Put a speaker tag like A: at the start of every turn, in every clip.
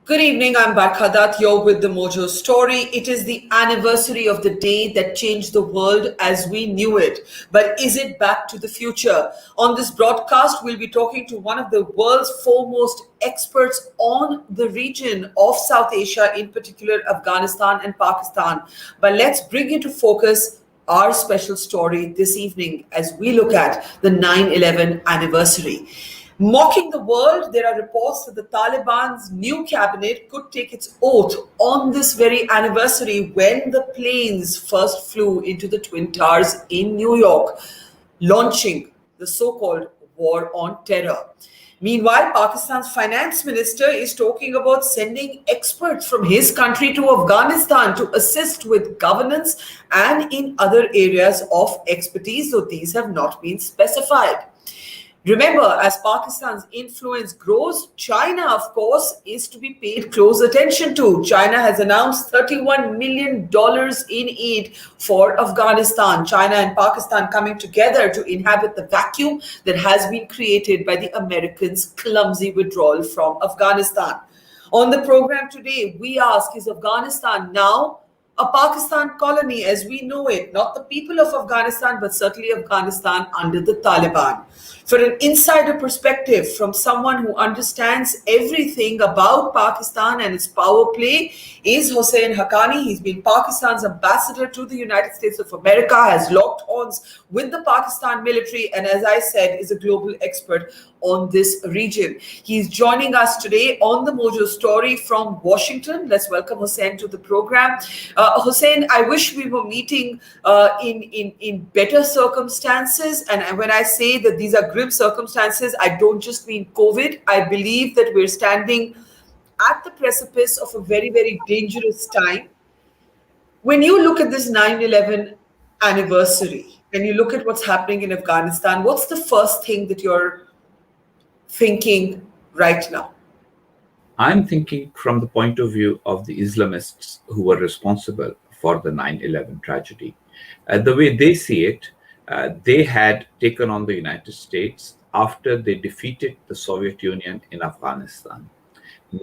A: Good evening, I'm Barkha Dutt. You're with the Mojo Story. It is the anniversary of the day that changed the world as we knew it. But is it back to the future? On this broadcast, we'll be talking to one of the world's foremost experts on the region of South Asia, in particular Afghanistan and Pakistan. But let's bring into focus our special story this evening as we look at the 9/11 anniversary. Mocking the world, there are reports that the Taliban's new cabinet could take its oath on this very anniversary when the planes first flew into the Twin Towers in New York, launching the so-called war on terror. Meanwhile, Pakistan's finance minister is talking about sending experts from his country to Afghanistan to assist with governance and in other areas of expertise, though these have not been specified. Remember, as Pakistan's influence grows, China, of course, is to be paid close attention to. China has announced $31 million in aid for Afghanistan. China and Pakistan coming together to inhabit the vacuum that has been created by the Americans' clumsy withdrawal from Afghanistan. On the program today, we ask, is Afghanistan now a Pakistan colony as we know it, not the people of Afghanistan, but certainly Afghanistan under the Taliban? For an insider perspective from someone who understands everything about Pakistan and its power play is Husain Haqqani. He's been Pakistan's ambassador to the United States of America, has locked horns with the Pakistan military, and as I said, is a global expert on this region. He's joining us today on the Mojo Story from Washington. Let's welcome Husain to the program. Husain, I wish we were meeting in better circumstances. And when I say that these are grim circumstances, I don't just mean COVID. I believe that we're standing at the precipice of a very, very dangerous time. When you look at this 9/11 anniversary and you look at what's happening in Afghanistan, what's the first thing that you're thinking right now?
B: I'm thinking from the point of view of the Islamists who were responsible for the 9/11 tragedy. The way they see it, they had taken on the United States after they defeated the Soviet Union in Afghanistan.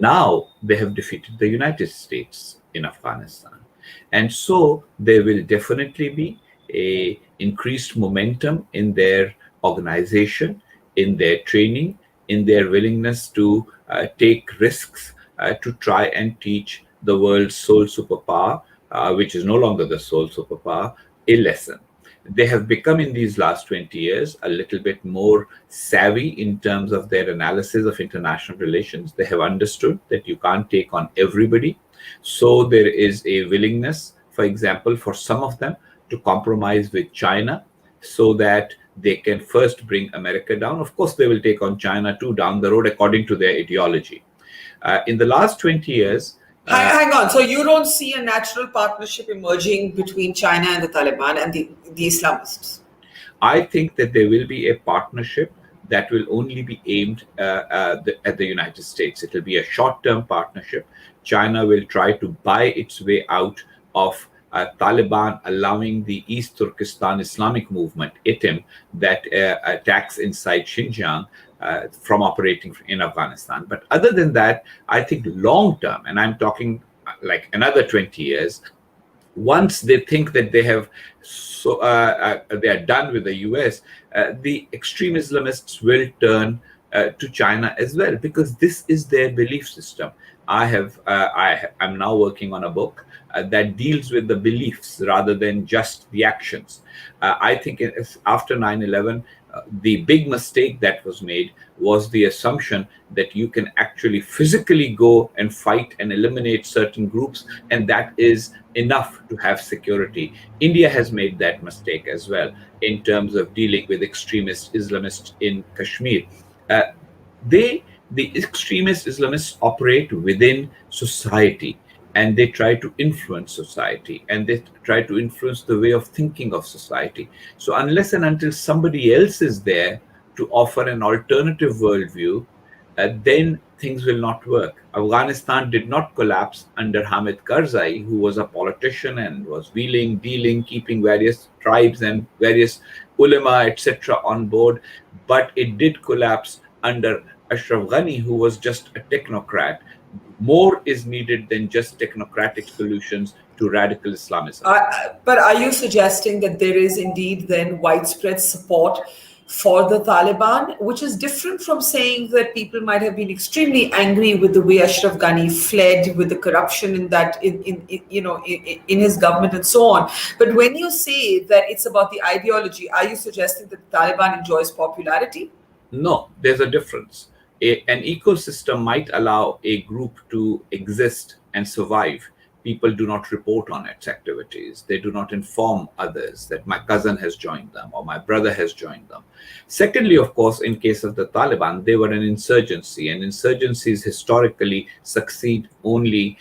B: Now they have defeated the United States in Afghanistan. And so there will definitely be a increased momentum in their organization, in their training, in their willingness to take risks to try and teach the world's sole superpower, which is no longer the sole superpower, a lesson. They have become in these last 20 years a little bit more savvy in terms of their analysis of international relations. They have understood that you can't take on everybody. So there is a willingness, for example, for some of them to compromise with China so that they can first bring America down. Of course, they will take on China too down the road according to their ideology. In the last 20 years...
A: Hang on. So you don't see a natural partnership emerging between China and the Taliban and the Islamists?
B: I think that there will be a partnership that will only be aimed at the United States. It will be a short-term partnership. China will try to buy its way out of Taliban allowing the East Turkestan Islamic movement, ITIM, that attacks inside Xinjiang from operating in Afghanistan. But other than that, I think long term, and I'm talking like another 20 years, once they think that they have they are done with the US, the extreme Islamists will turn to China as well, because this is their belief system. I'm now working on a book that deals with the beliefs rather than just the actions. I think after 9/11, the big mistake that was made was the assumption that you can actually physically go and fight and eliminate certain groups, and that is enough to have security. India has made that mistake as well in terms of dealing with extremist Islamists in Kashmir. The extremist Islamists operate within society, and they try to influence society, and they try to influence the way of thinking of society. So unless and until somebody else is there to offer an alternative worldview, then things will not work. Afghanistan did not collapse under Hamid Karzai, who was a politician and was wheeling, dealing, keeping various tribes and various ulama, etc. on board, but it did collapse under Ashraf Ghani, who was just a technocrat. More is needed than just technocratic solutions to radical Islamism.
A: But are you suggesting that there is indeed then widespread support for the Taliban, which is different from saying that people might have been extremely angry with the way Ashraf Ghani fled, with the corruption in that, in his government and so on. But when you say that it's about the ideology, are you suggesting that the Taliban enjoys popularity?
B: No, there's a difference. An ecosystem might allow a group to exist and survive. People do not report on its activities. They do not inform others that my cousin has joined them or my brother has joined them. Secondly, of course, in case of the Taliban, they were an insurgency, and insurgencies historically succeed only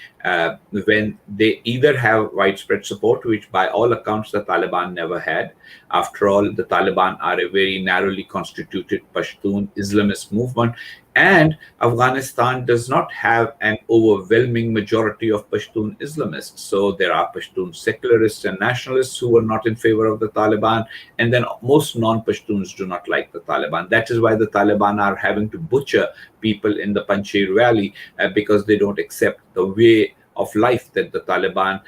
B: when they either have widespread support, which by all accounts the Taliban never had. After all, the Taliban are a very narrowly constituted Pashtun Islamist movement, and Afghanistan does not have an overwhelming majority of Pashtun Islamists. So there are Pashtun secularists and nationalists who are not in favor of the Taliban, and then most non-Pashtuns do not like the Taliban. That is why the Taliban are having to butcher people in the Panjshir Valley because they don't accept the way of life that the Taliban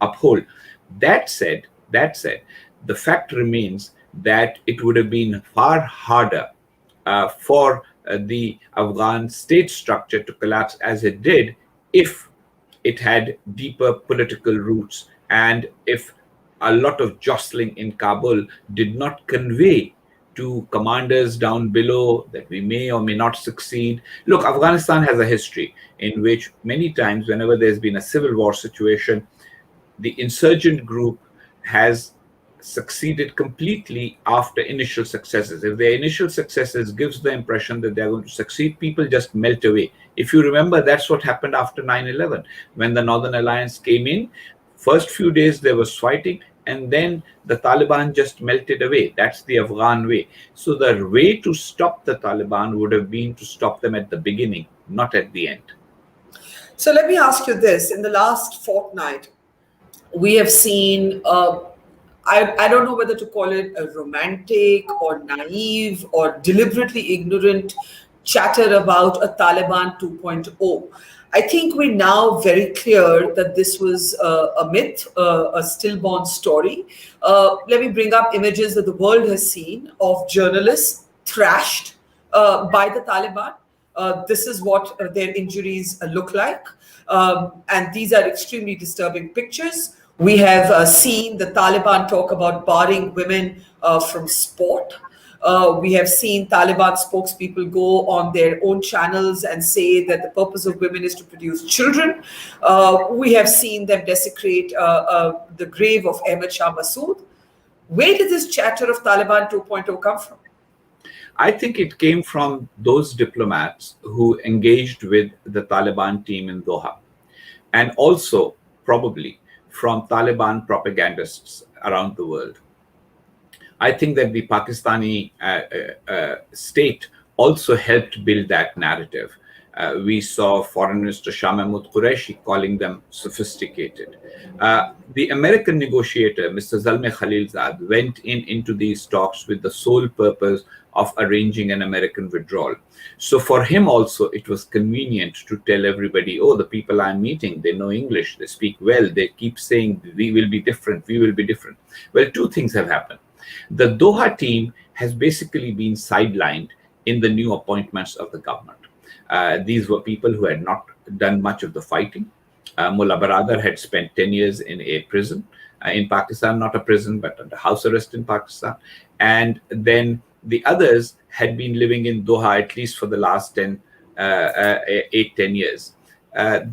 B: uphold. That said, the fact remains that it would have been far harder for the Afghan state structure to collapse as it did if it had deeper political roots and if a lot of jostling in Kabul did not convey to commanders down below that we may or may not succeed. Look, Afghanistan has a history in which many times, whenever there's been a civil war situation, the insurgent group has succeeded completely after initial successes. If their initial successes gives the impression that they're going to succeed, people just melt away. If you remember, that's what happened after 9/11. When the Northern Alliance came in, first few days there was fighting, and then the Taliban just melted away. That's the Afghan way. So the way to stop the Taliban would have been to stop them at the beginning, not at the end.
A: So let me ask you this. In the last fortnight, we have seen, I don't know whether to call it a romantic or naive or deliberately ignorant chatter about a Taliban 2.0. I think we're now very clear that this was a myth, a stillborn story. Let me bring up images that the world has seen of journalists thrashed by the Taliban. This is what their injuries look like. And these are extremely disturbing pictures. We have seen the Taliban talk about barring women from sport. We have seen Taliban spokespeople go on their own channels and say that the purpose of women is to produce children. We have seen them desecrate the grave of Ahmed Shah Massoud. Where did this chatter of Taliban 2.0 come from?
B: I think it came from those diplomats who engaged with the Taliban team in Doha, and also probably from Taliban propagandists around the world. I think that the Pakistani state also helped build that narrative. We saw Foreign Minister Shah Mahmood Qureshi calling them sophisticated. The American negotiator, Mr. Zalmay Khalilzad, went into these talks with the sole purpose of arranging an American withdrawal. So for him also, it was convenient to tell everybody, oh, the people I'm meeting, they know English, they speak well, they keep saying, we will be different, we will be different. Well, two things have happened. The Doha team has basically been sidelined in the new appointments of the government. These were people who had not done much of the fighting. Mullah Baradar had spent 10 years in a prison in Pakistan, not a prison, but under house arrest in Pakistan. And then the others had been living in Doha at least for the last 10 years.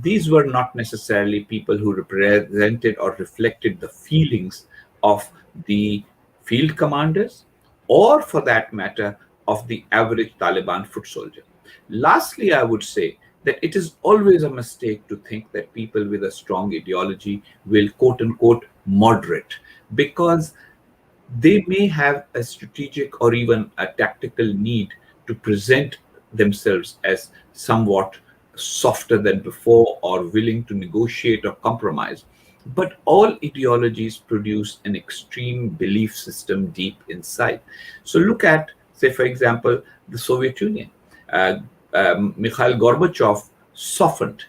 B: These were not necessarily people who represented or reflected the feelings of the field commanders, or for that matter, of the average Taliban foot soldier. Lastly, I would say that it is always a mistake to think that people with a strong ideology will quote unquote moderate, because they may have a strategic or even a tactical need to present themselves as somewhat softer than before or willing to negotiate or compromise. But all ideologies produce an extreme belief system deep inside. So look at, say, for example, the Soviet Union. Mikhail Gorbachev softened.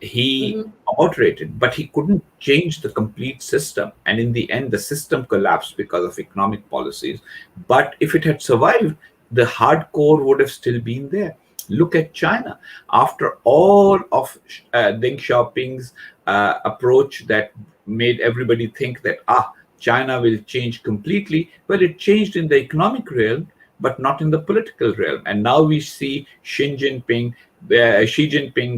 B: He
A: Mhm.
B: moderated, but he couldn't change the complete system. And in the end, the system collapsed because of economic policies. But if it had survived, the hardcore would have still been there. Look at China. After all of Deng Xiaoping's approach that made everybody think that, China will change completely, well, it changed in the economic realm, but not in the political realm. And now we see Xi Jinping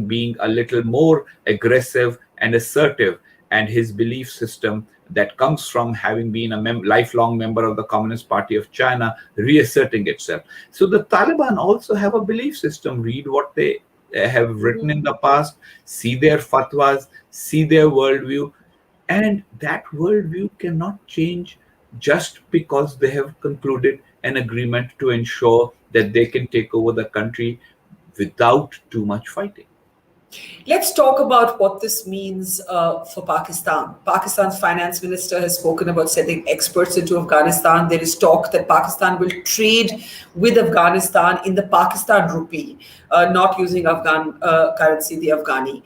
B: being a little more aggressive and assertive, and his belief system that comes from having been a lifelong member of the Communist Party of China reasserting itself. So the Taliban also have a belief system. Read what they have written in the past, see their fatwas, see their worldview, and that worldview cannot change just because they have concluded an agreement to ensure that they can take over the country without too much fighting.
A: Let's talk about what this means for Pakistan. Pakistan's finance minister has spoken about sending experts into Afghanistan. There is talk that Pakistan will trade with Afghanistan in the Pakistan rupee, not using Afghan currency, the Afghani.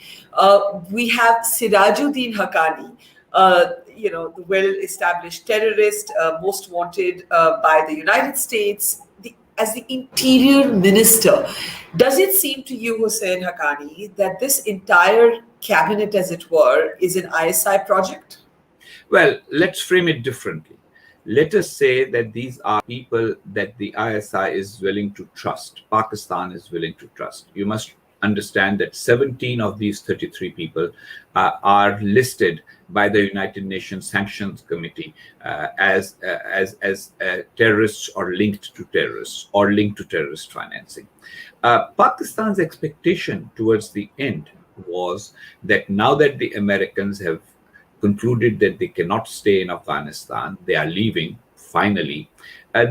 A: We have Sirajuddin Haqqani, the well-established terrorist, most wanted by the United States. As the interior minister, does it seem to you, Husain Haqqani, that this entire cabinet, as it were, is an ISI project?
B: Well, let's frame it differently. Let us say that these are people that the ISI is willing to trust, Pakistan is willing to trust. You must understand that 17 of these 33 people are listed by the United Nations Sanctions Committee as terrorists or linked to terrorists or linked to terrorist financing. Pakistan's expectation towards the end was that now that the Americans have concluded that they cannot stay in Afghanistan, they are leaving finally.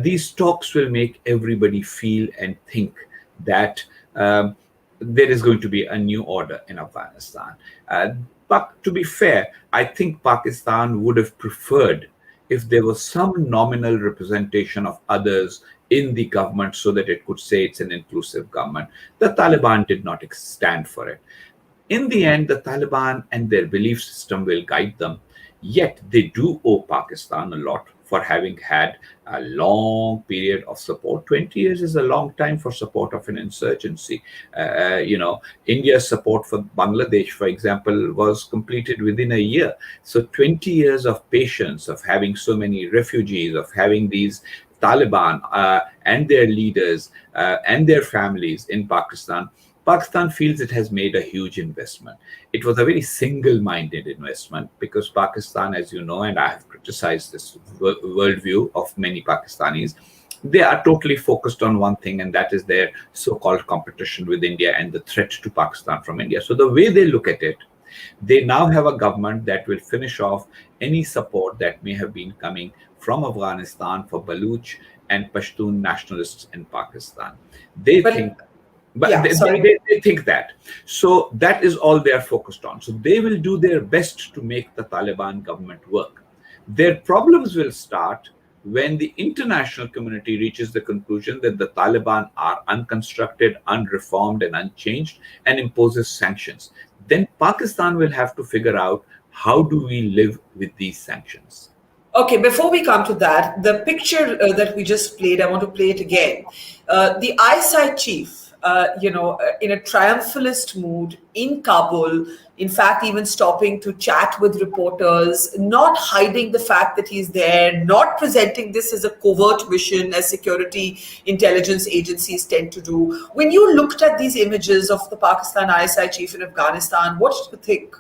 B: These talks will make everybody feel and think that there is going to be a new order in Afghanistan. But to be fair, I think Pakistan would have preferred if there was some nominal representation of others in the government so that it could say it's an inclusive government. The Taliban did not stand for it. In the end, the Taliban and their belief system will guide them. Yet they do owe Pakistan a lot for having had a long period of support. 20 years is a long time for support of an insurgency. India's support for Bangladesh, for example, was completed within a year. So 20 years of patience, of having so many refugees, of having these Taliban and their leaders and their families in Pakistan. Pakistan feels it has made a huge investment. It was a very single-minded investment because Pakistan, as you know, and I have criticized this worldview of many Pakistanis, they are totally focused on one thing, and that is their so-called competition with India and the threat to Pakistan from India. So the way they look at it, they now have a government that will finish off any support that may have been coming from Afghanistan for Baluch and Pashtun nationalists in Pakistan. They think that. So that is all they are focused on. So they will do their best to make the Taliban government work. Their problems will start when the international community reaches the conclusion that the Taliban are unconstructed, unreformed, and unchanged and imposes sanctions. Then Pakistan will have to figure out, how do we live with these sanctions?
A: Okay, before we come to that, the picture that we just played, I want to play it again. The ISI chief, in a triumphalist mood in Kabul, in fact, even stopping to chat with reporters, not hiding the fact that he's there, not presenting this as a covert mission as security intelligence agencies tend to do. When you looked at these images of the Pakistan ISI chief in Afghanistan, what did you think?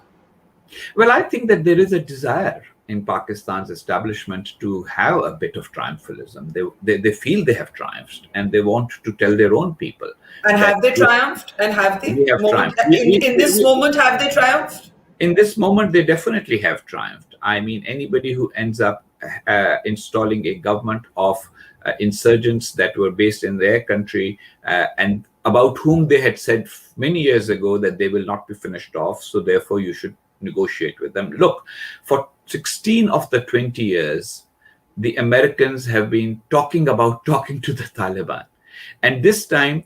B: Well, I think that there is a desire in Pakistan's establishment to have a bit of triumphalism. They feel they have triumphed, and they want to tell their own people.
A: And have they triumphed? And have they? In this moment, have they triumphed?
B: In this moment, they definitely have triumphed. I mean, anybody who ends up installing a government of insurgents that were based in their country and about whom they had said many years ago that they will not be finished off, so therefore you should negotiate with them. Look, for 16 of the 20 years, the Americans have been talking about talking to the Taliban. And this time,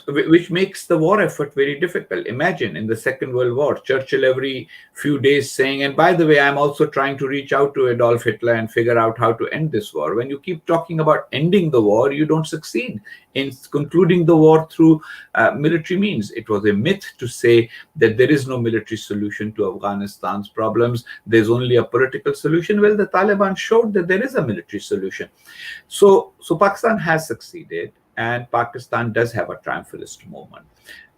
B: which makes the war effort very difficult. Imagine in the Second World War, Churchill every few days saying, and by the way, I'm also trying to reach out to Adolf Hitler and figure out how to end this war. When you keep talking about ending the war, you don't succeed in concluding the war through military means. It was a myth to say that there is no military solution to Afghanistan's problems. There's only a political solution. Well, the Taliban showed that there is a military solution. So Pakistan has succeeded. And Pakistan does have a triumphalist moment.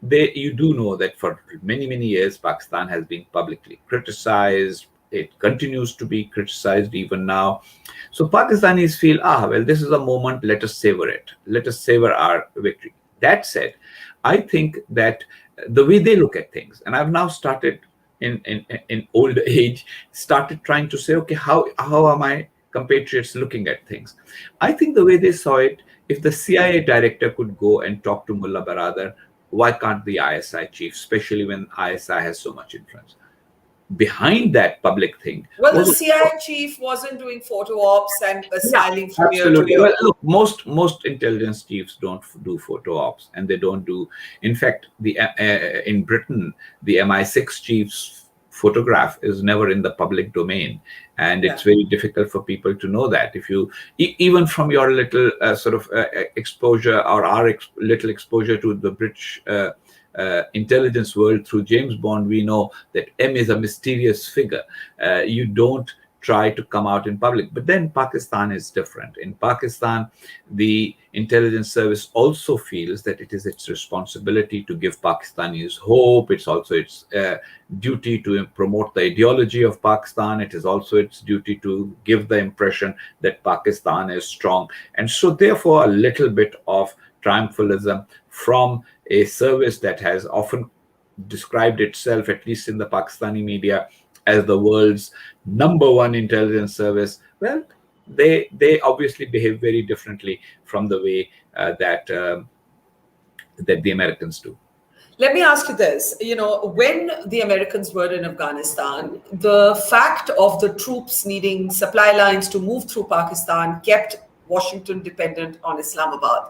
B: You do know that for many, many years, Pakistan has been publicly criticized. It continues to be criticized even now. So Pakistanis feel, well, this is a moment, let us savor it. Let us savor our victory. That said, I think that the way they look at things, and I've now started in old age, started trying to say, okay, how are my compatriots looking at things? I think the way they saw it, if the CIA director could go and talk to Mullah Baradar, why can't the ISI chief, especially when ISI has so much influence? Behind that public thing.
A: Well, the CIA chief wasn't doing photo ops and styling from year to year.
B: Well, look, most intelligence chiefs don't do photo ops, and they don't do. In fact, in Britain, the MI6 chief's photograph is never in the public domain, and it's very difficult for people to know that. If you even from your little exposure, or our little exposure to the British intelligence world through James Bond, we know that M is a mysterious figure. You don't try to come out in public. But then Pakistan is different. In Pakistan, the intelligence service also feels that it is its responsibility to give Pakistanis hope. It's also its duty to promote the ideology of Pakistan. It is also its duty to give the impression that Pakistan is strong. And so therefore, a little bit of triumphalism from a service that has often described itself, at least in the Pakistani media, as the world's #1 intelligence service. Well, they obviously behave very differently from the way that the Americans do.
A: Let me ask you this. When the Americans were in Afghanistan, the fact of the troops needing supply lines to move through Pakistan kept Washington dependent on Islamabad.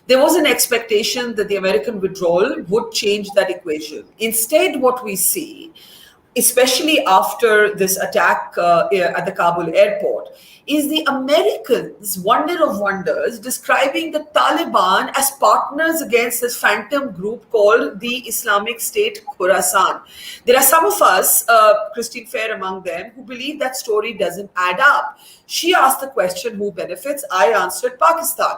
A: There was an expectation that the American withdrawal would change that equation. Instead, what we see, especially after this attack at the Kabul airport, is the Americans, wonder of wonders, describing the Taliban as partners against this phantom group called the Islamic State Khorasan. There are some of us, Christine Fair among them, who believe that story doesn't add up. She asked the question, who benefits? I answered, Pakistan.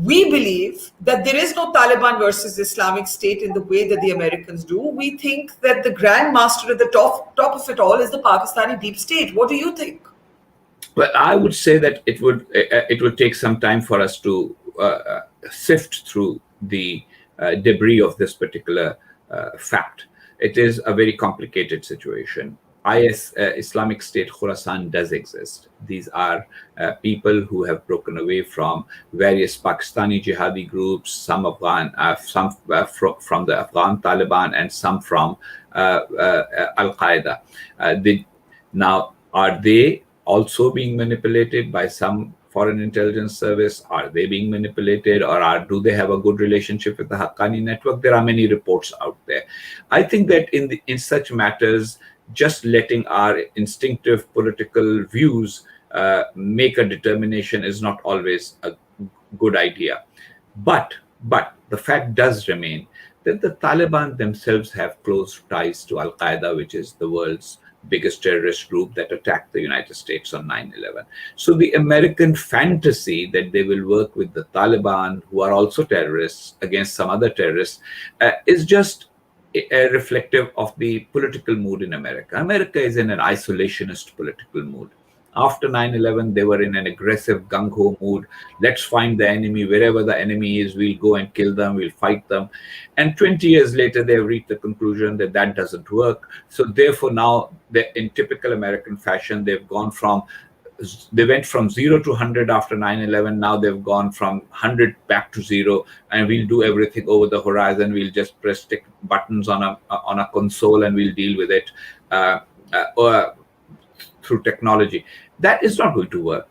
A: We believe that there is no Taliban versus Islamic State in the way that the Americans do. We think that the grand master at the top of it all is the Pakistani deep state. What do you think?
B: Well, I would say that it would take some time for us to sift through the debris of this particular fact. It is a very complicated situation. Islamic State Khorasan does exist. These are people who have broken away from various Pakistani jihadi groups, some from the Afghan Taliban, and some from Al-Qaeda. Now, are they also being manipulated by some foreign intelligence service? Are they being manipulated, or do they have a good relationship with the Haqqani network? There are many reports out there. I think that in such matters, just letting our instinctive political views make a determination is not always a good idea. But the fact does remain that the Taliban themselves have close ties to Al-Qaeda, which is the world's biggest terrorist group that attacked the United States on 9/11. So the American fantasy that they will work with the Taliban, who are also terrorists, against some other terrorists, is just reflective of the political mood in America. America is in an isolationist political mood. After 9/11, they were in an aggressive gung-ho mood. Let's find the enemy. Wherever the enemy is, we'll go and kill them. We'll fight them. And 20 years later, they've reached the conclusion that that doesn't work. So therefore, now, in typical American fashion, they went from 0 to 100 after 9/11. Now they've gone from 100 back to 0, and we'll do everything over the horizon. We'll just press buttons on a console, and we'll deal with it through technology. That is not going to work.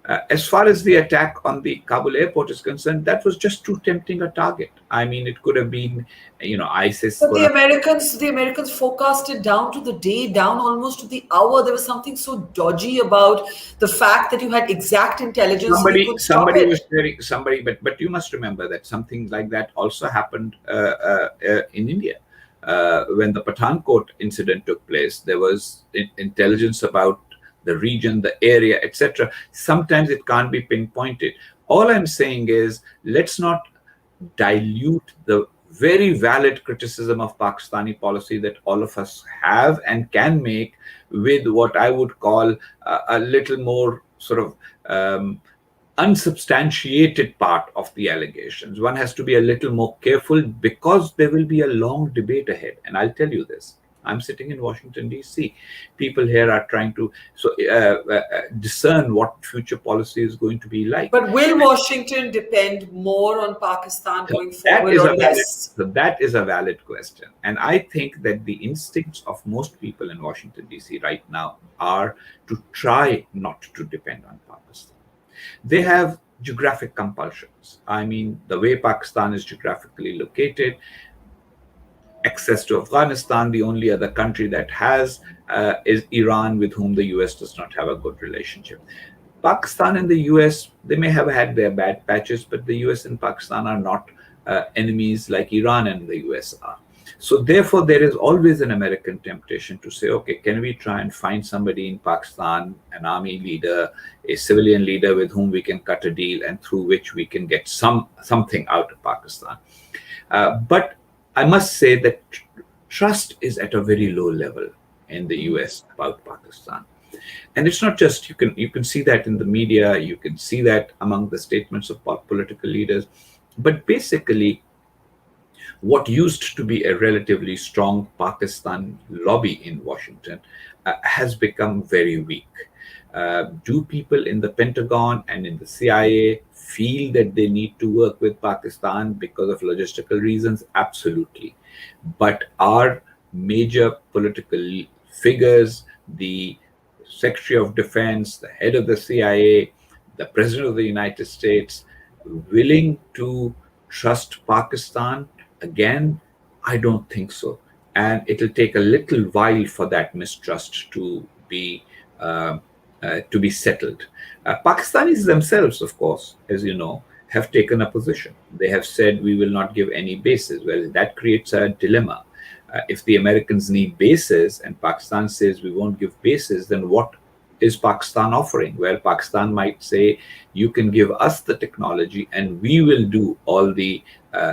B: As far as the attack on the Kabul airport is concerned, that was just too tempting a target. I mean, it could have been, ISIS.
A: But the Americans forecasted down to the day, down almost to the hour. There was something so dodgy about the fact that you had exact intelligence and you could stop
B: Somebody
A: it.
B: was sharing somebody, but you must remember that something like that also happened in India. When the Pathankot incident took place, there was intelligence about the region, the area, etc. Sometimes it can't be pinpointed. All I'm saying is, let's not dilute the very valid criticism of Pakistani policy that all of us have and can make with what I would call a little more sort of unsubstantiated part of the allegations. One has to be a little more careful because there will be a long debate ahead. And I'll tell you this. I'm sitting in Washington, D.C. People here are trying to discern what future policy is going to be like.
A: But will Washington depend more on Pakistan going
B: That
A: forward
B: is
A: or
B: a valid,
A: less?
B: so that is a valid question. And I think that the instincts of most people in Washington, D.C. right now are to try not to depend on Pakistan. They have geographic compulsions. I mean, the way Pakistan is geographically located, access to Afghanistan, the only other country that has is Iran, with whom the US does not have a good relationship. Pakistan and the US, they may have had their bad patches, but the US and Pakistan are not enemies like Iran and the US are. So therefore, there is always an American temptation to say, okay, can we try and find somebody in Pakistan, an army leader, a civilian leader with whom we can cut a deal and through which we can get something out of Pakistan. But I must say that trust is at a very low level in the US about Pakistan. And it's not just, you can see that in the media, you can see that among the statements of political leaders. But basically, what used to be a relatively strong Pakistan lobby in Washington has become very weak. Do people in the Pentagon and in the CIA feel that they need to work with Pakistan because of logistical reasons? Absolutely. But are major political figures, the Secretary of Defense, the head of the CIA, the President of the United States, willing to trust Pakistan? Again, I don't think so. And it'll take a little while for that mistrust to be settled. Pakistanis themselves, of course, as you know, have taken a position. They have said we will not give any bases. Well, that creates a dilemma. If the Americans need bases and Pakistan says we won't give bases, then what is Pakistan offering? Well, Pakistan might say, you can give us the technology and we will do all the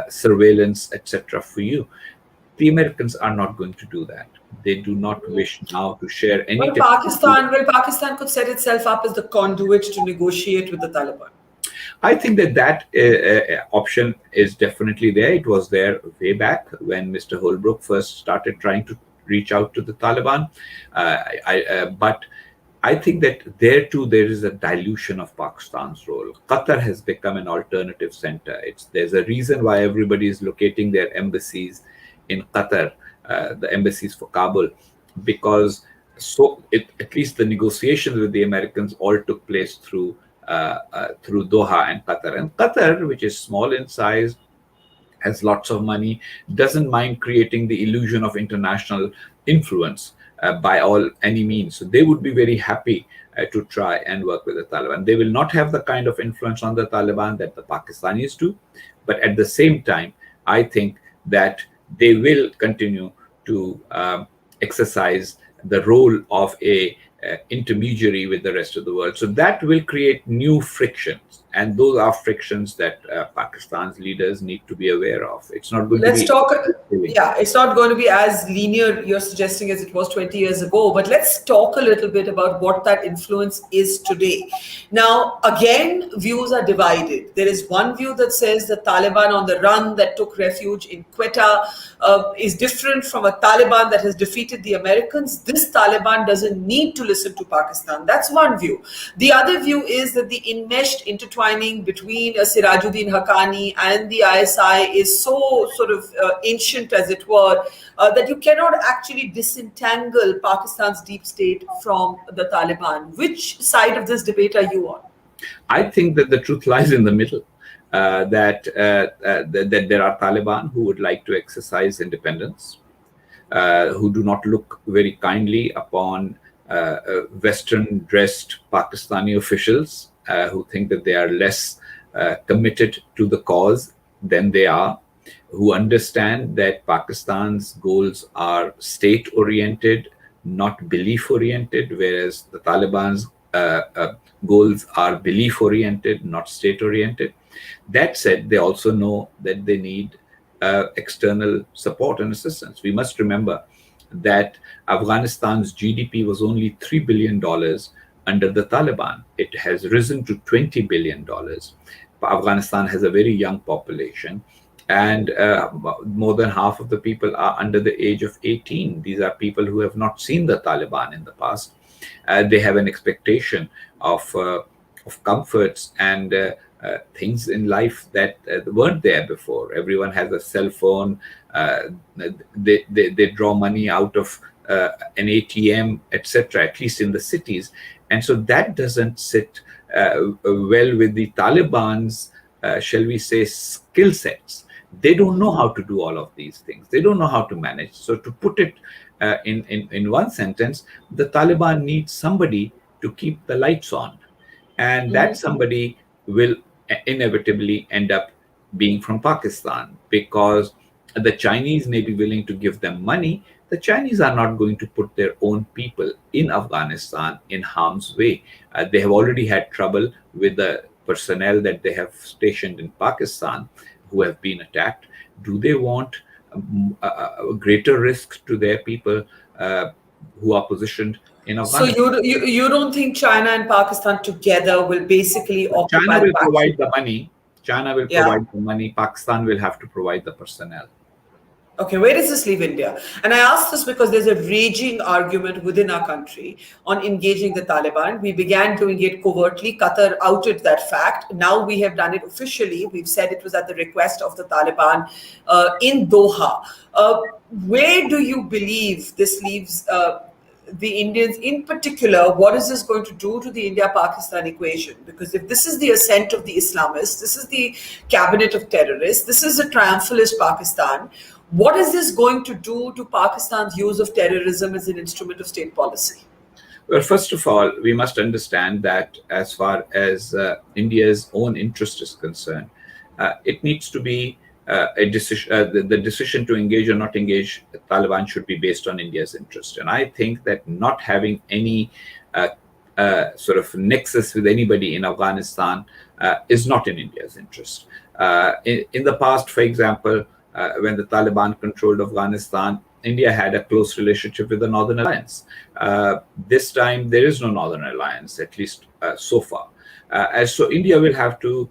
B: surveillance, etc. for you. The Americans are not going to do that. They do not wish now to share any
A: Well, Pakistan could set itself up as the conduit to negotiate with the Taliban.
B: I think that option is definitely there. It was there way back when Mr. Holbrooke first started trying to reach out to the Taliban. But I think that there too there is a dilution of Pakistan's role. Qatar has become an alternative center. There's a reason why everybody is locating their embassies in Qatar, the embassies for Kabul, because at least the negotiations with the Americans all took place through Doha and Qatar. And Qatar, which is small in size, has lots of money, doesn't mind creating the illusion of international influence by any means. So they would be very happy to try and work with the Taliban. They will not have the kind of influence on the Taliban that the Pakistanis do, but at the same time, I think that they will continue to exercise the role of a intermediary with the rest of the world. So that will create new frictions, and those are frictions that Pakistan's leaders need to be aware of. It's not going to be
A: it's not going to be as linear, you're suggesting, as it was 20 years ago, but let's talk a little bit about what that influence is today. Now, again, views are divided. There is one view that says the Taliban on the run that took refuge in Quetta is different from a Taliban that has defeated the Americans. This Taliban doesn't need to listen to Pakistan. That's one view. The other view is that the enmeshed intertwining between Sirajuddin Haqqani and the ISI is so sort of ancient, as it were, that you cannot actually disentangle Pakistan's deep state from the Taliban. Which side of this debate are you on?
B: I think that the truth lies in the middle. That there are Taliban who would like to exercise independence, who do not look very kindly upon Western dressed Pakistani officials, who think that they are less committed to the cause than they are, who understand that Pakistan's goals are state oriented, not belief oriented, whereas the Taliban's goals are belief oriented, not state oriented. That said, they also know that they need external support and assistance. We must remember that Afghanistan's GDP was only $3 billion under the Taliban. It has risen to $20 billion. Afghanistan has a very young population, and more than half of the people are under the age of 18. These are people who have not seen the Taliban in the past. They have an expectation of comforts and things in life that weren't there before. Everyone has a cell phone. They draw money out of an ATM, etc., at least in the cities. And so that doesn't sit well with the Taliban's, shall we say, skill sets. They don't know how to do all of these things. They don't know how to manage. So to put it in one sentence, the Taliban needs somebody to keep the lights on. And that somebody will inevitably end up being from Pakistan, because the Chinese may be willing to give them money. The Chinese are not going to put their own people in Afghanistan in harm's way. They have already had trouble with the personnel that they have stationed in Pakistan who have been attacked. Do they want a greater risk to their people who are positioned in
A: So
B: Afghanistan?
A: you don't think China and Pakistan together will basically
B: China
A: occupy
B: will
A: Pakistan?
B: provide the money. China will
A: Yeah.
B: provide the money. Pakistan will have to provide the personnel.
A: Okay, where does this leave India? And I ask this because there's a raging argument within our country on engaging the Taliban. We began doing it covertly. Qatar outed that fact. Now we have done it officially. We've said it was at the request of the Taliban in Doha. Where do you believe this leaves the Indians in particular? What is this going to do to the India-Pakistan equation? Because if this is the ascent of the Islamists, this is the cabinet of terrorists, this is a triumphalist Pakistan, what is this going to do to Pakistan's use of terrorism as an instrument of state policy?
B: Well, first of all, we must understand that as far as India's own interest is concerned, it needs to be a decision. The decision to engage or not engage the Taliban should be based on India's interest. And I think that not having any sort of nexus with anybody in Afghanistan is not in India's interest. In the past, for example, when the Taliban controlled Afghanistan, India had a close relationship with the Northern Alliance. This time, there is no Northern Alliance, at least so far. So India will have to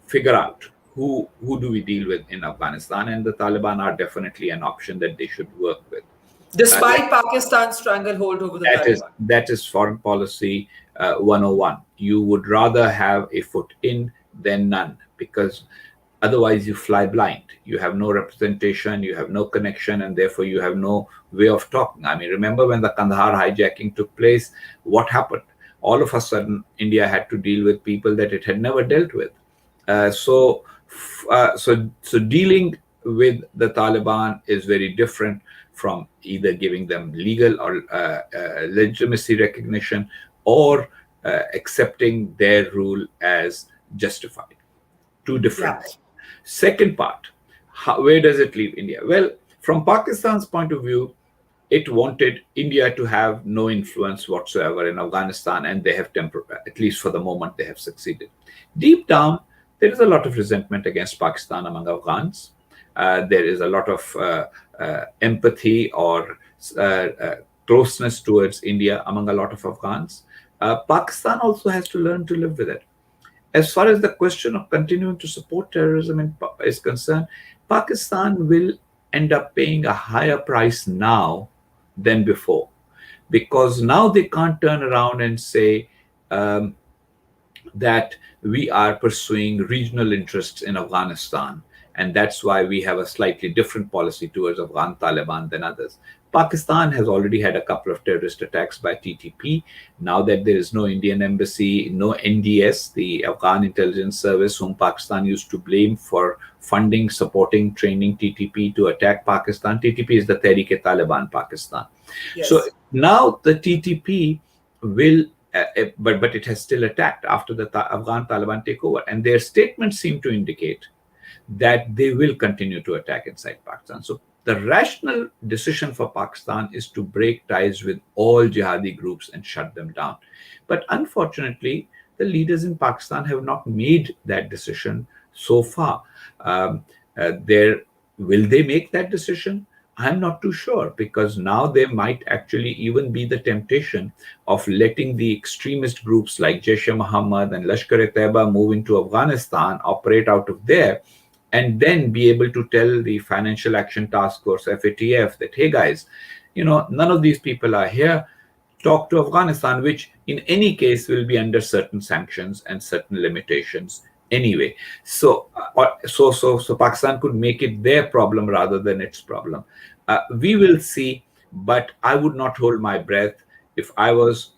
B: figure out who do we deal with in Afghanistan, and the Taliban are definitely an option that they should work with.
A: Despite Pakistan's stranglehold over the Taliban.
B: That is foreign policy 101. You would rather have a foot in than none, because otherwise you fly blind. You have no representation, you have no connection, and therefore you have no way of talking. I mean, remember when the Kandahar hijacking took place, what happened? All of a sudden, India had to deal with people that it had never dealt with. So dealing with the Taliban is very different from either giving them legal or legitimacy recognition, or accepting their rule as justified. Two different.
A: Yeah.
B: Second part, where does it leave India? Well, from Pakistan's point of view, it wanted India to have no influence whatsoever in Afghanistan, and they have, at least for the moment, they have succeeded. Deep down, there is a lot of resentment against Pakistan among Afghans. There is a lot of empathy or closeness towards India among a lot of Afghans. Pakistan also has to learn to live with it. As far as the question of continuing to support terrorism is concerned, Pakistan will end up paying a higher price now than before, because now they can't turn around and say that we are pursuing regional interests in Afghanistan And that's why we have a slightly different policy towards Afghan Taliban than others. Pakistan has already had a couple of terrorist attacks by TTP. Now that there is no Indian embassy, no NDS, the Afghan intelligence service, whom Pakistan used to blame for funding, supporting, training TTP to attack Pakistan. TTP is the Tehrik-e-Taliban Pakistan.
A: Yes.
B: So now the TTP will, but it has still attacked after the Afghan Taliban takeover. And their statements seem to indicate that they will continue to attack inside Pakistan. So the rational decision for Pakistan is to break ties with all jihadi groups and shut them down. But unfortunately, the leaders in Pakistan have not made that decision so far. Will they make that decision? I'm not too sure, because now there might actually even be the temptation of letting the extremist groups like Jaish-e-Mohammed and Lashkar-e-Taiba move into Afghanistan, operate out of there, and then be able to tell the Financial Action Task Force, FATF, that, hey guys, none of these people are here. Talk to Afghanistan, which in any case will be under certain sanctions and certain limitations anyway. So Pakistan could make it their problem rather than its problem. We will see, but I would not hold my breath if I was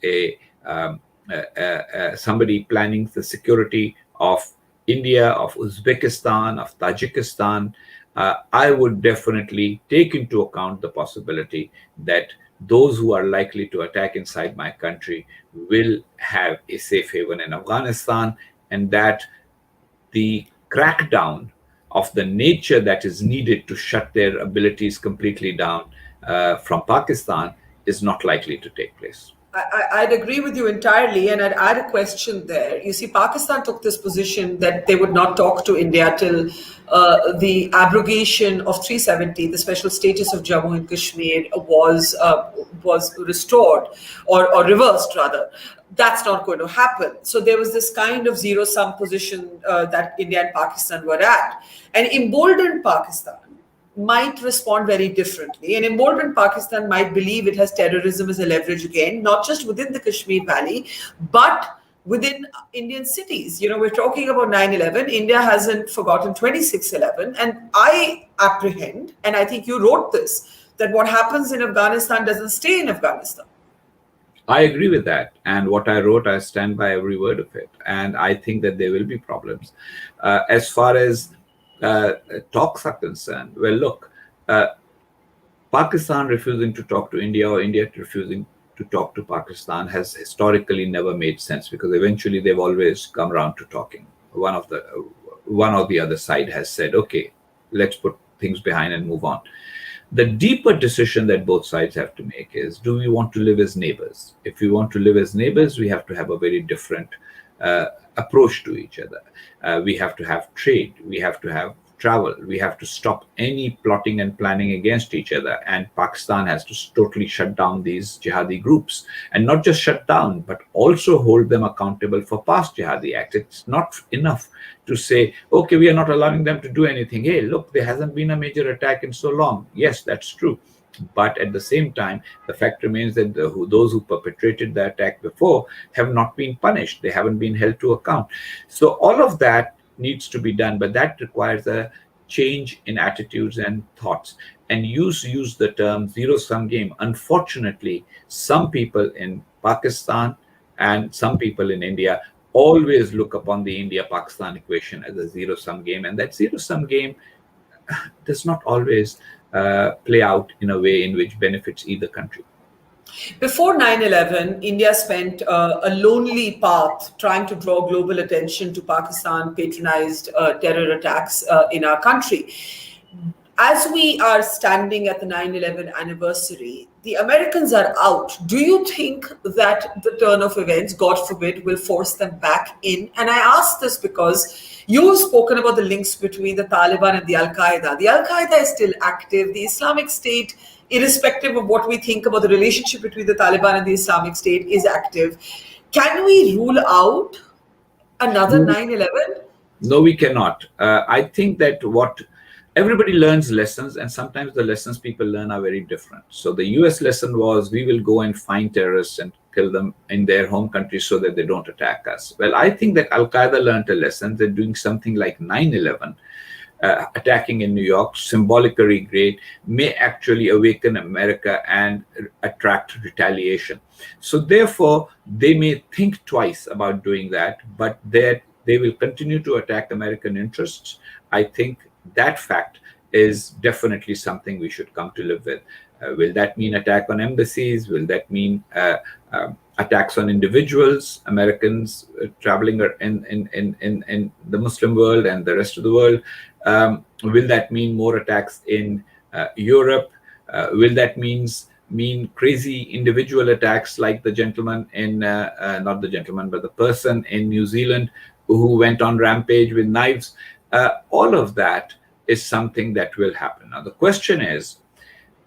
B: somebody planning the security of India, of Uzbekistan, of Tajikistan. I would definitely take into account the possibility that those who are likely to attack inside my country will have a safe haven in Afghanistan, and that the crackdown of the nature that is needed to shut their abilities completely down from Pakistan is not likely to take place.
A: I'd agree with you entirely, and I'd add a question there. You see, Pakistan took this position that they would not talk to India till the abrogation of 370, the special status of Jammu and Kashmir, was restored or reversed rather. That's not going to happen. So there was this kind of zero-sum position that India and Pakistan were at, and emboldened Pakistan might respond very differently. And emboldened Pakistan might believe it has terrorism as a leverage again, not just within the Kashmir Valley, but within Indian cities. We're talking about 9/11. India hasn't forgotten 26/11. And I apprehend, and I think you wrote this, that what happens in Afghanistan doesn't stay in Afghanistan.
B: I agree with that. And what I wrote, I stand by every word of it. And I think that there will be problems. As far as talks are concerned, well, look, Pakistan refusing to talk to India or India refusing to talk to Pakistan has historically never made sense, because eventually they've always come around to talking. One or the other side has said, okay, let's put things behind and move on. The deeper decision that both sides have to make is, do we want to live as neighbors? If we want to live as neighbors, we have to have a very different approach to each other. We have to have trade. We have to have travel. We have to stop any plotting and planning against each other. And Pakistan has to totally shut down these jihadi groups. And not just shut down, but also hold them accountable for past jihadi acts. It's not enough to say, okay, we are not allowing them to do anything. Hey, look, there hasn't been a major attack in so long. Yes, that's true. But at the same time, the fact remains that those who perpetrated the attack before have not been punished. They haven't been held to account. So all of that needs to be done, but that requires a change in attitudes and thoughts. And use the term zero-sum game. Unfortunately, some people in Pakistan and some people in India always look upon the India-Pakistan equation as a zero-sum game. And that zero-sum game does not always play out in a way in which benefits either country.
A: Before 9/11, India spent a lonely path trying to draw global attention to Pakistan patronized terror attacks in our country. As we are standing at the 9/11 anniversary, the Americans are out. Do you think that the turn of events, God forbid, will force them back in? And I ask this because you've spoken about the links between the Taliban and the Al-Qaeda. The Al-Qaeda is still active. The Islamic State, irrespective of what we think about the relationship between the Taliban and the Islamic State, is active. Can we rule out another 9/11?
B: No, we cannot. I think that everybody learns lessons, and sometimes the lessons people learn are very different. So the US lesson was, we will go and find terrorists and kill them in their home country so that they don't attack us. Well, I think that Al-Qaeda learned a lesson. They're doing something like 9/11 attacking in New York, symbolically great, may actually awaken America and attract retaliation. So therefore, they may think twice about doing that, but they will continue to attack American interests. I think that fact is definitely something we should come to live with. Will that mean attack on embassies? Will that mean attacks on individuals, Americans traveling in the Muslim world and the rest of the world? Will that mean more attacks in Europe? Will that mean crazy individual attacks like the gentleman in, not the gentleman, but the person in New Zealand who went on rampage with knives? All of that is something that will happen. Now, the question is,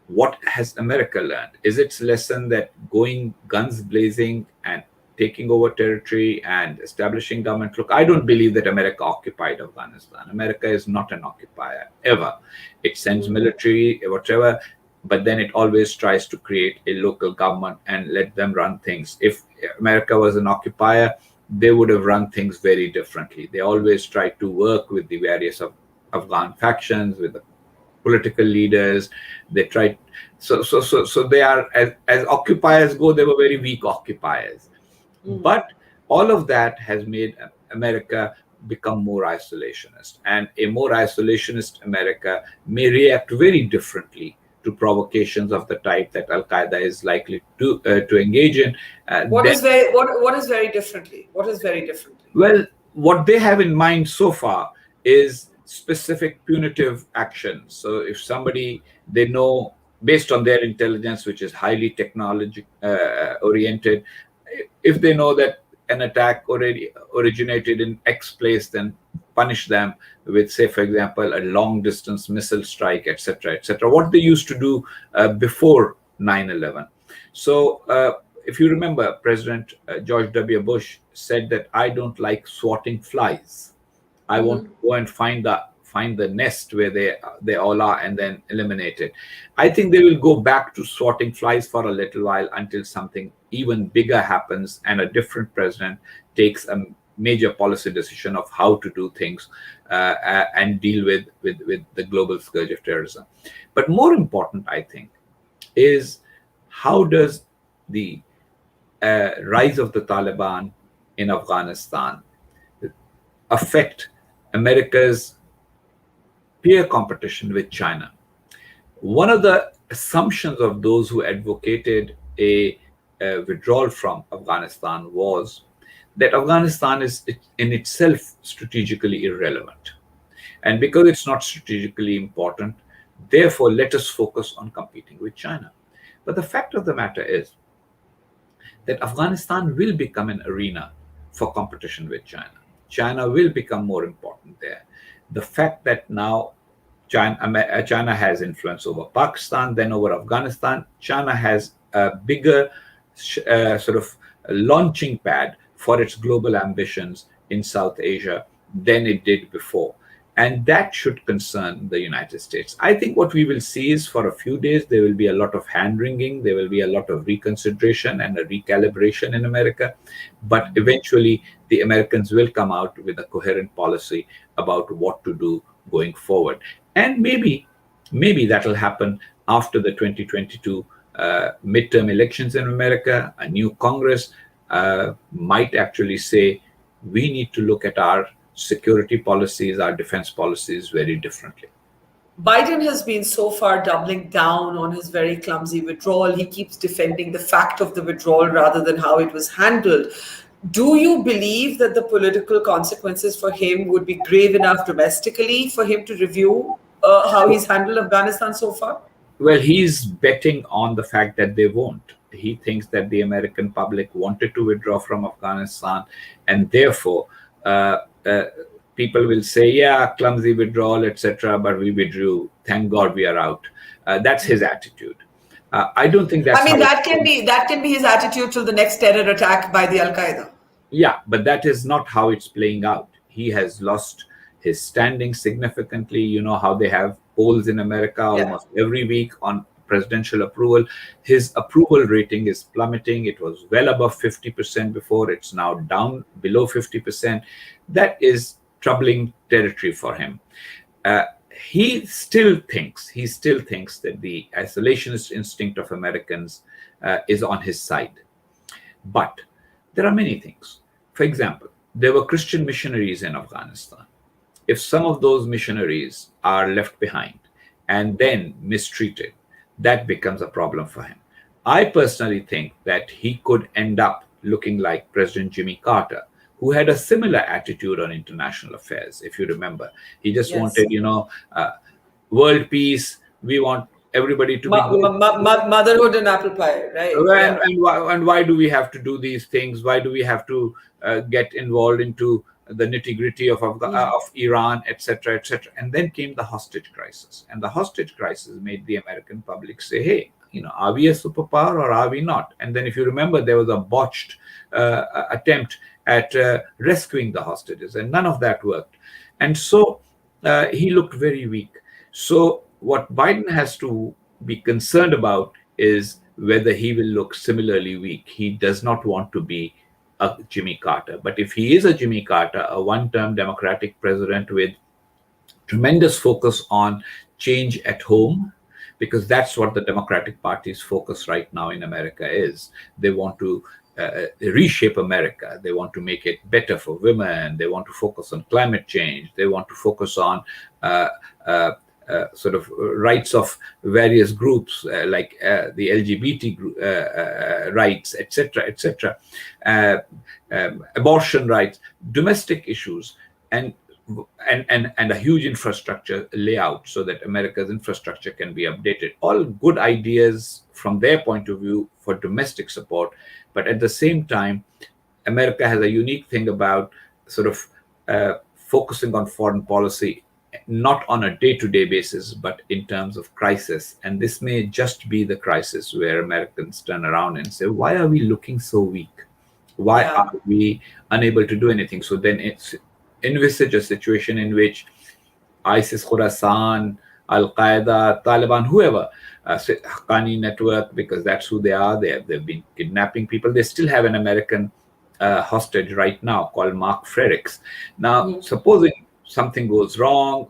B: what has America learned? Is its lesson that going guns blazing and taking over territory and establishing government? Look, I don't believe that America occupied Afghanistan. America is not an occupier, ever. It sends military, whatever, but then it always tries to create a local government and let them run things. If America was an occupier, they would have run things very differently. They always try to work with the various Afghan factions, with the political leaders. They tried, so they are, as occupiers go, they were very weak occupiers. But all of that has made America become more isolationist, and a more isolationist America may react very differently to provocations of the type that Al Qaeda is likely to engage in.
A: What is very differently? What is very differently?
B: Well, what they have in mind so far is specific punitive actions. So if somebody, they know based on their intelligence, which is highly technology oriented, if they know that an attack already originated in X place, then punish them with, say, for example, a long distance missile strike, etc., etc. What they used to do before 9/11. So if you remember, President George W. Bush said that I don't like swatting flies. I want to go and find the nest where they all are and then eliminate it. I think they will go back to swatting flies for a little while until something even bigger happens and a different president takes a major policy decision of how to do things and deal with the global scourge of terrorism. But more important, I think, is how does the rise of the Taliban in Afghanistan affect America's peer competition with China? One of the assumptions of those who advocated a withdrawal from Afghanistan was that Afghanistan is in itself strategically irrelevant. And because it's not strategically important, therefore let us focus on competing with China. But the fact of the matter is that Afghanistan will become an arena for competition with China. China will become more important there. The fact that now China has influence over Pakistan, then over Afghanistan, China has a bigger sort of launching pad for its global ambitions in South Asia than it did before. And that should concern the United States. I think what we will see is for a few days, there will be a lot of hand-wringing, there will be a lot of reconsideration and a recalibration in America. But eventually, the Americans will come out with a coherent policy about what to do going forward. And maybe that will happen after the 2022 midterm elections in America. A new Congress might actually say, we need to look at our security policies, our defense policies very differently.
A: Biden has been so far doubling down on his very clumsy withdrawal. He keeps defending the fact of the withdrawal rather than how it was handled. Do you believe that the political consequences for him would be grave enough domestically for him to review how he's handled Afghanistan so far?
B: Well, he's betting on the fact that they won't. He thinks that the American public wanted to withdraw from Afghanistan, and therefore people will say, yeah, clumsy withdrawal, etc., but we withdrew. Thank God we are out. That's his attitude. I don't think that's.
A: I mean, that can be his attitude till the next terror attack by the Al Qaeda.
B: Yeah, but that is not how it's playing out. He has lost his standing significantly. You know how they have polls in America almost every week on presidential approval. His approval rating is plummeting. It was well above 50% before. It's now down below 50%. That is troubling territory for him. uh, he still thinks that the isolationist instinct of Americans is on his side. But there are many things. For example, there were Christian missionaries in Afghanistan. If some of those missionaries are left behind and then mistreated, that becomes a problem for him. I personally think that he could end up looking like President Jimmy Carter, who had a similar attitude on international affairs. If you remember, he just
A: Yes.
B: wanted, world peace. We want everybody to be good.
A: Motherhood and apple pie, right?
B: And,
A: Yeah.
B: why do we have to do these things? Why do we have to get involved into the nitty gritty of Iran, etc., etc.? And then came the hostage crisis, and the hostage crisis made the American public say, "Hey, are we a superpower or are we not?" And then, if you remember, there was a botched attempt at rescuing the hostages, and none of that worked. And so he looked very weak. So what Biden has to be concerned about is whether he will look similarly weak. He does not want to be a Jimmy Carter. But if he is a Jimmy Carter, a one-term Democratic president with tremendous focus on change at home, because that's what the Democratic Party's focus right now in America is. They want to reshape America. They want to make it better for women. They want to focus on climate change. They want to focus on sort of rights of various groups, like the LGBT rights, etc., etc., abortion rights, domestic issues, and a huge infrastructure layout so that America's infrastructure can be updated. All good ideas from their point of view for domestic support, but at the same time, America has a unique thing about sort of focusing on foreign policy not on a day-to-day basis, but in terms of crisis. And this may just be the crisis where Americans turn around and say, why are we looking so weak? Why are we unable to do anything? So then it's envisage a situation in which ISIS, Khorasan, Al-Qaeda, Taliban, whoever, Haqqani network, because that's who they are. They've been kidnapping people. They still have an American hostage right now called Mark Fredericks. Now, supposing something goes wrong,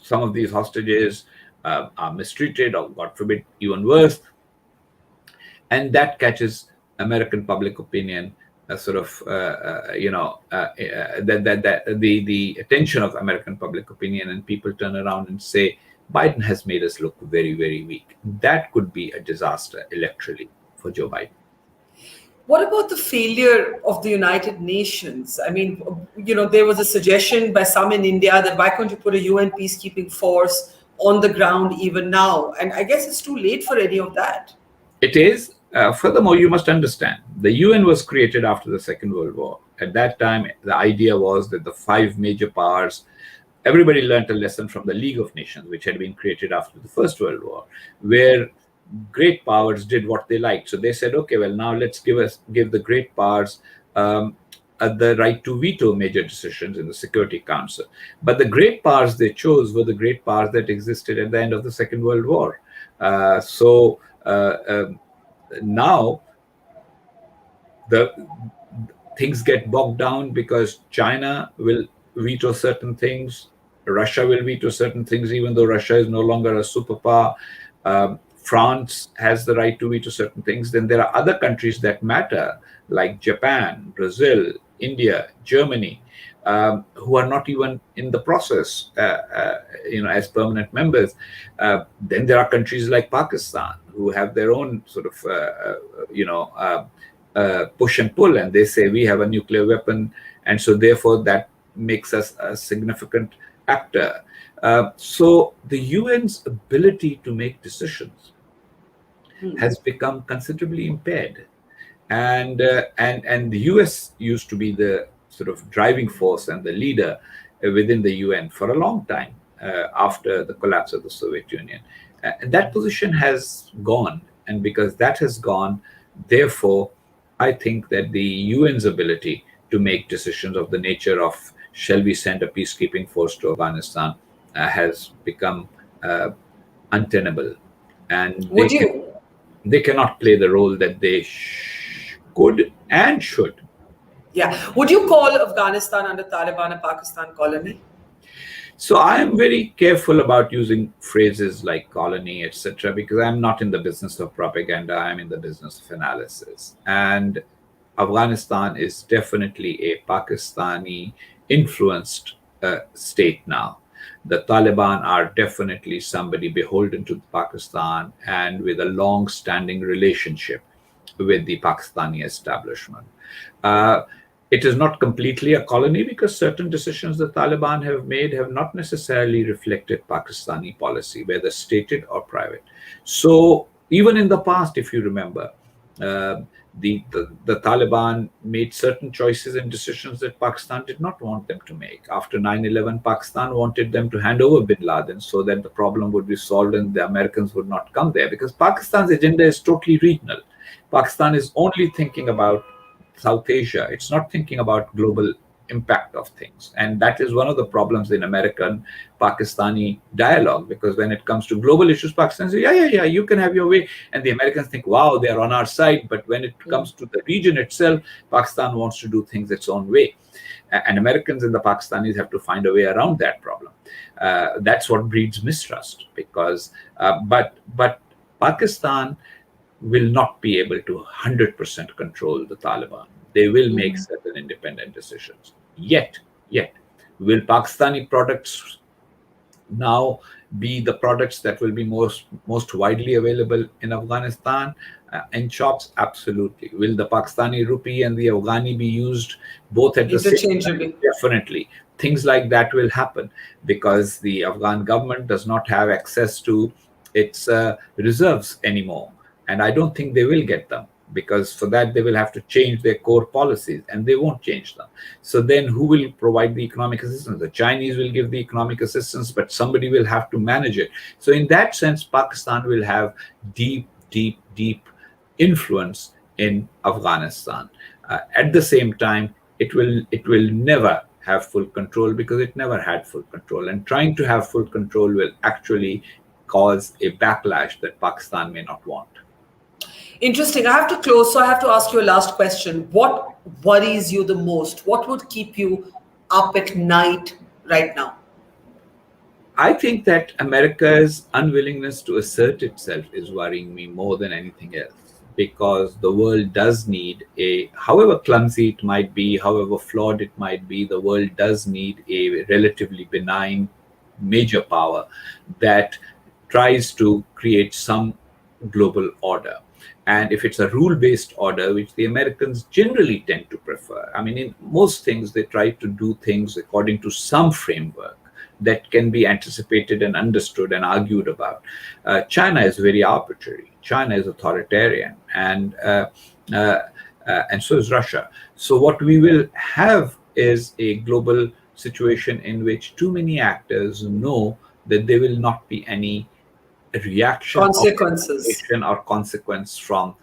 B: some of these hostages are mistreated, or God forbid, even worse, and that catches American public opinion, sort of, the attention of American public opinion, and people turn around and say, Biden has made us look very, very weak. That could be a disaster electorally for Joe Biden.
A: What about the failure of the United Nations? I mean, there was a suggestion by some in India that why can't you put a UN peacekeeping force on the ground even now? And I guess it's too late for any of that.
B: It is. Furthermore, you must understand, the UN was created after the Second World War. At that time, the idea was that the five major powers, everybody learned a lesson from the League of Nations, which had been created after the First World War, where great powers did what they liked. So they said, okay, well, now let's give the great powers the right to veto major decisions in the Security Council. But the great powers they chose were the great powers that existed at the end of the Second World War. Now the things get bogged down because China will veto certain things, Russia will veto certain things, even though Russia is no longer a superpower. France has the right to veto certain things. Then there are other countries that matter, like Japan, Brazil, India, Germany, who are not even in the process, as permanent members. Then there are countries like Pakistan who have their own sort of, push and pull, and they say we have a nuclear weapon, and so therefore that makes us a significant actor. So the UN's ability to make decisions has become considerably impaired, and the US used to be the sort of driving force and the leader within the UN for a long time after the collapse of the Soviet Union. That position has gone, and because that has gone, therefore, I think that the UN's ability to make decisions of the nature of shall we send a peacekeeping force to Afghanistan has become untenable, and they cannot play the role that they could and should.
A: Yeah. Would you call Afghanistan under Taliban a Pakistan colony?
B: So I am very careful about using phrases like colony, etc., because I'm not in the business of propaganda. I'm in the business of analysis. And Afghanistan is definitely a Pakistani influenced state now. The Taliban are definitely somebody beholden to Pakistan and with a long standing relationship with the Pakistani establishment. Uh, it is not completely a colony because certain decisions the Taliban have made have not necessarily reflected Pakistani policy, whether stated or private. So, even in the past, if you remember, uh, the Taliban made certain choices and decisions that Pakistan did not want them to make. After 9/11, Pakistan wanted them to hand over bin Laden so that the problem would be solved and the Americans would not come there because Pakistan's agenda is totally regional. Pakistan is only thinking about South Asia. It's not thinking about global impact of things. And that is one of the problems in American Pakistani dialogue, because when it comes to global issues, Pakistan says, yeah, you can have your way. And the Americans think, wow, they are on our side. But when it comes to the region itself, Pakistan wants to do things its own way. And Americans and the Pakistanis have to find a way around that problem. That's what breeds mistrust, because, but Pakistan will not be able to 100% control the Taliban. They will make certain independent decisions. Yet, will Pakistani products now be the products that will be most widely available in Afghanistan in shops? Absolutely. Will the Pakistani rupee and the Afghani be used both at the same time? Definitely. Things like that will happen because the Afghan government does not have access to its reserves anymore. And I don't think they will get them, because for that they will have to change their core policies, and they won't change them. So then who will provide the economic assistance? The Chinese will give the economic assistance, but somebody will have to manage it. So in that sense, Pakistan will have deep influence in Afghanistan. At the same time, it will never have full control, because it never had full control. And trying to have full control will actually cause a backlash that Pakistan may not want.
A: Interesting. I have to close, so I have to ask you a last question. What worries you the most? What would keep you up at night right now?
B: I think that America's unwillingness to assert itself is worrying me more than anything else, because the world does need however clumsy it might be, however flawed it might be, the world does need a relatively benign major power that tries to create some global order. And if it's a rule-based order, which the Americans generally tend to prefer, I mean, in most things, they try to do things according to some framework that can be anticipated and understood and argued about. China is very arbitrary. China is authoritarian, and so is Russia. So what we will have is a global situation in which too many actors know that there will not be any reaction or consequence from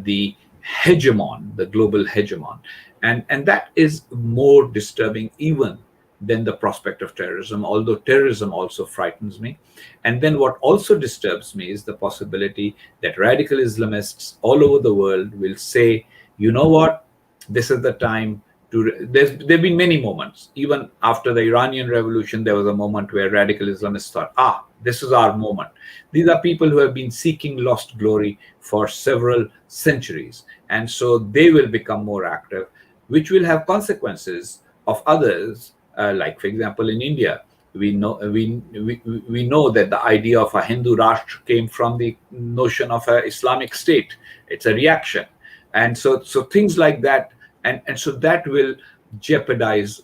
B: the hegemon, the global hegemon. And that is more disturbing even than the prospect of terrorism, although terrorism also frightens me. And then what also disturbs me is the possibility that radical Islamists all over the world will say, you know what, this is the time. There've been many moments. Even after the Iranian Revolution, there was a moment where radical Islamists thought, this is our moment. These are people who have been seeking lost glory for several centuries. And so they will become more active, which will have consequences of others. Like, for example, in India, we know that the idea of a Hindu Rashtra came from the notion of an Islamic state. It's a reaction. And so things like that. And so that will jeopardize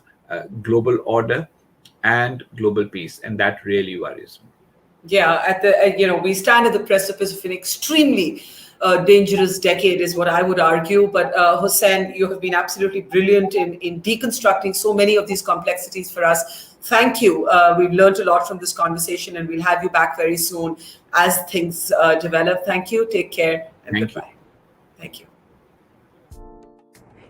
B: global order and global peace, and that really worries me.
A: Yeah, we stand at the precipice of an extremely dangerous decade, is what I would argue. But Husain, you have been absolutely brilliant in deconstructing so many of these complexities for us. Thank you. We've learned a lot from this conversation, and we'll have you back very soon as things develop. Thank you. Take care, and goodbye. Thank you.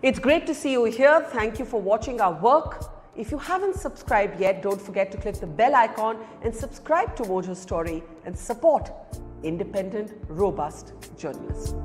A: It's great to see you here. Thank you for watching our work. If you haven't subscribed yet, don't forget to click the bell icon and subscribe to Mojo Story and support independent, robust journalism.